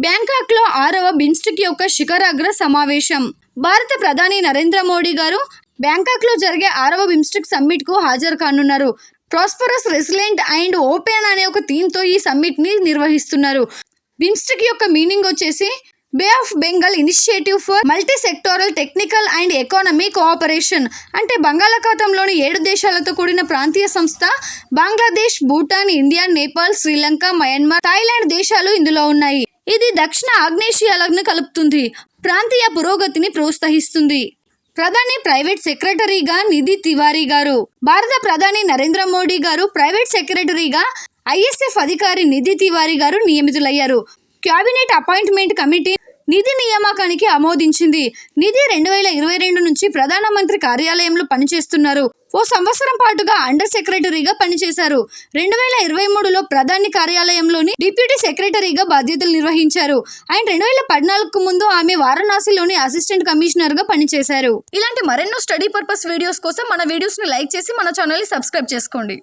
బ్యాంకాక్లో 6వ బిమ్స్టెక్ యొక్క శిఖరాగ్ర సమావేశం. భారత ప్రధాని నరేంద్ర మోడీ గారు బ్యాంకాక్లో జరిగే 6వ బిమ్స్టెక్ సమ్మిట్కు హాజరు కానున్నారు. ప్రాస్పరస్, రెసిలియంట్ అండ్ ఓపెన్ అనే ఒక థీమ్తో ఈ సమ్మిట్ని నిర్వహిస్తున్నారు. బిమ్స్టెక్ యొక్క మీనింగ్ వచ్చేసి Bay of Bengal Initiative for Multi Sectoral Technical and Economy Cooperation. అంటే బంగాళాఖాతంలోని 7 దేశాలతో కూడిన ప్రాంతీయ సంస్థ. Bangladesh, Bhutan, India, Nepal, Sri Lanka, Myanmar, Thailand దేశాలు ఇందులో ఉన్నాయి. ఇది దక్షిణ ఆగ్నేషియాలను కలుపుతుంది. ప్రాంతీయ పురోగతిని ప్రోత్సహిస్తుంది. ప్రధాని ప్రైవేట్ సెక్రటరీగా నిధి తివారీ గారు. భారత ప్రధాని నరేంద్ర మోడీ గారు ప్రైవేట్ సెక్రటరీగా ISF అధికారి నిధి తివారీ గారు నియమితులయ్యారు. క్యాబినెట్ అపాయింట్మెంట్ కమిటీ నిధి నియామకానికి ఆమోదించింది. నిధి 2022 నుంచి ప్రధానమంత్రి కార్యాలయంలో పనిచేస్తున్నారు. ఓ సంవత్సరం పాటుగా అండర్ సెక్రటరీగా పనిచేశారు. 2023లో ప్రధాని కార్యాలయంలోని డిప్యూటీ సెక్రటరీగా బాధ్యతలు నిర్వహించారు. ఆయన 2014కు ముందు ఆమె వారణాసిలోని అసిస్టెంట్ కమిషనర్గా పనిచేశారు. ఇలాంటి మరెన్నో స్టడీ పర్పస్ వీడియోస్ కోసం మన వీడియోస్ని లైక్ చేసి మన ఛానల్ని సబ్స్క్రైబ్ చేసుకోండి.